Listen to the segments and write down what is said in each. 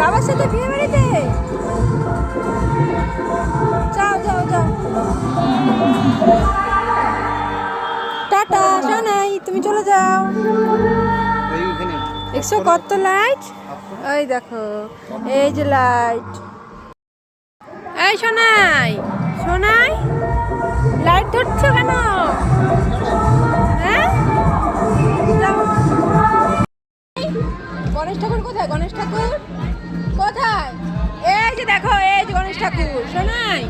বাবার সাথে বিয়ে বাড়িতে যাও যাও যাও। টাটা শোনাই, তুমি চলে যাও। দেখছো কত লাইট, ওই দেখো এই যে লাইট। এই শোনাই শোনাই, লাইট ধরছো কেন? হ্যাঁ গণেশ ঠাকুর কোথায়? গণেশ ঠাকুর কোথায়? এই যে দেখো, এই যে গণেশ ঠাকুর। শোনাই,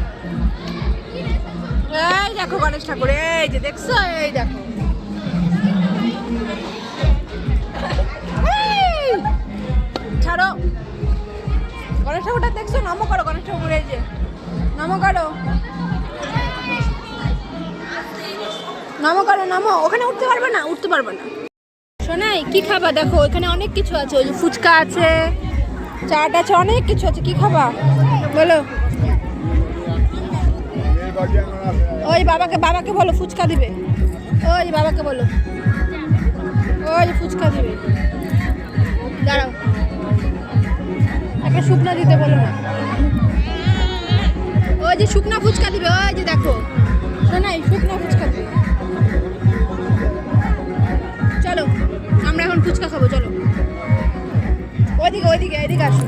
এই দেখো গণেশ ঠাকুর, এই যে দেখছো, এই দেখো। ছাড়ো, গণেশ ঠাকুরটা দেখছো? নমো করো গণেশ ঠাকুর, এই যে নমো করো, নমো করো, নমো। ওখানে উঠতে পারবে না, উঠতে পারবে না। শোনাই কি খাবা? দেখো এখানে অনেক কিছু আছে, ওই যে ফুচকা আছে, চাট আছে, অনেক কিছু আছে। কি খাবা বলো? ওই বাবাকে, বাবাকে বলো ফুচকা দিবে। ওই বাবাকে বলো, ওই ফুচকা দিবে। দাঁড়াও, একটা শুকনা দিতে বলো না। ওই যে শুকনা ফুচকা দিবে, ওই যে দেখো শোনাই, শুকনা ফুচকা দিবে। চলো আমরা এখন ফুচকা খাবো, চলো। ওইদিকে ওইদিকে, এদিকে আসো।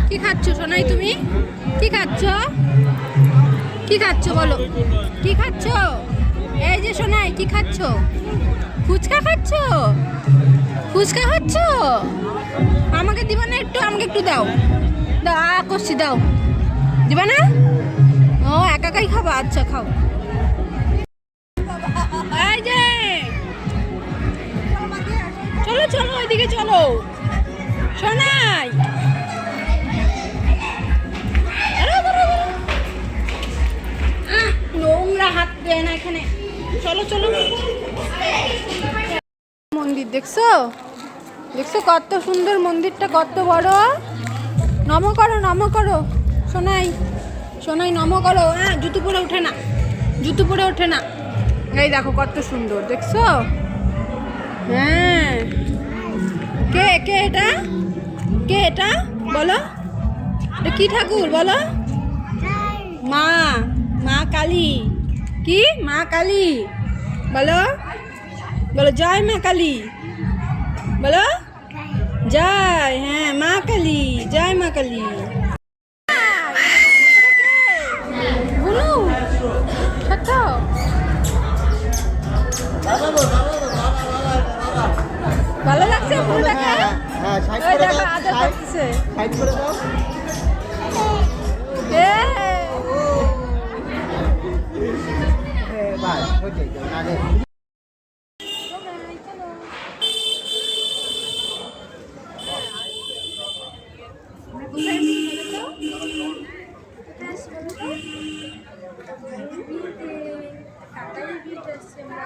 কি খাচ্ছ সোনাই তুমি? কি খাচ্ছ? কি খাচ্ছ বলো? কি খাচ্ছ? এই যে সোনাই কি খাচ্ছ? ফুচকা খাচ্ছ? ফুচকা খাচ্ছ? আমাকে দিবা না একটু? আমাকে একটু দাও, দাও করছি, দাও। দিবা না? ও একাই খাবা, আচ্ছা খাও। এই যে চলো চলো, ওইদিকে চলো সোনাই। নোংরা হাত দেয় না এখানে। চলো চলো। মন্দির দেখছো? দেখছো কত সুন্দর মন্দিরটা, কত বড়। নমো করো, নমো করো সোনাই, সোনাই নমো করো। হ্যাঁ জুতো পরে ওঠে না, জুতো পরে ওঠে না। এই দেখো কত সুন্দর, দেখছো? হ্যাঁ, কে কে এটা? কে এটা বলো? এটা কি ঠাকুর বলো? মা, মা কালী। কি মা কালী বলো? বলো জয় মা কালী বলো। জয়, হ্যাঁ মা কালী, জয় মা কালী। বলো সত্য, ভালো লাগছে ফুল দেখা? ওই দেখো আদর করতেছে।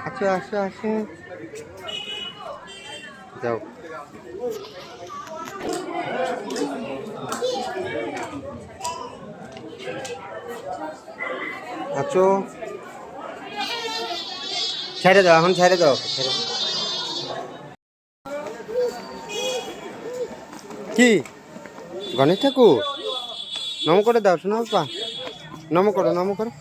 আসো আসো আসো, যাও। আছো, ছেড়ে দাও, এখন ছেড়ে দাও, ছেড়ে দাও। কি গণেশ ঠাকুর? নম করে দাও শোনো বাবা, নম করো, নম করো।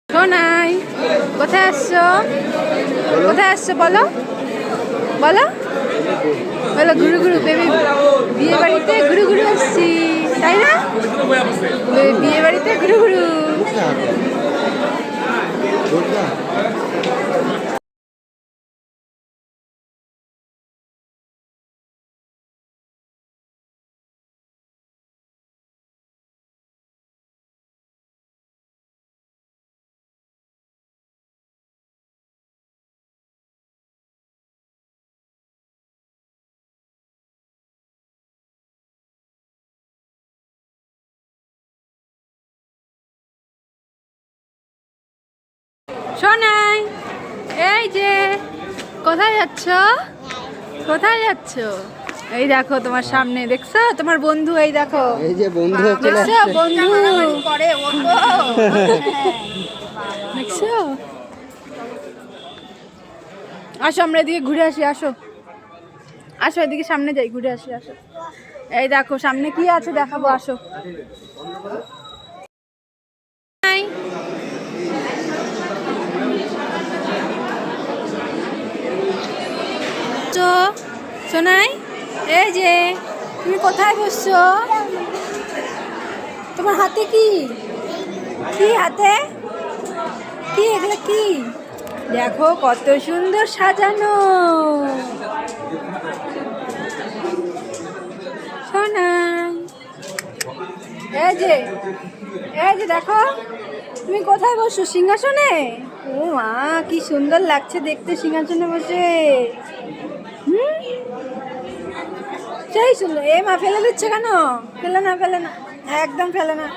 সোনাই কোথায় আসছো? কোথায় আসছো বলো? বলো বলো। ঘুরু ঘুরু বেবি, বিয়ে বাড়িতে ঘুরু ঘুরু আসছি, তাই না? বিয়ে বাড়িতে ঘুরু ঘুরু। সোনাই, এই যে কোথায় যাচ্ছ? কোথায় যাচ্ছ? এই দেখো তোমার সামনে, দেখছো তোমার বন্ধু, এই দেখো এই যে বন্ধু চলে দেখছো আসছে। বন্ধু করে ও তো দেখছো। আসো আমরা এদিকে ঘুরে আসি, আসো আসো এদিকে সামনে যাই, ঘুরে আসি, আসো। এই দেখো সামনে কি আছে দেখাবো, আসো। হাই। তো সোনাই, এই যে তুমি কোথায় বসছো? তোমার হাতে কি? কি হাতে? কি এগুলো কি? দেখো কত সুন্দর সাজানো। সোনাই, এই যে দেখো তুমি কোথায় বসছো? সিংহাসনে? ও মা, কি সুন্দর লাগছে দেখতে সিংহাসনে বসে। হুম, সেই সুন্দর। এ মা, ফেলে দিচ্ছে কেন? ফেলে না, ফেলে না, একদম ফেলে না।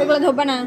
এগুলো ধোবা না।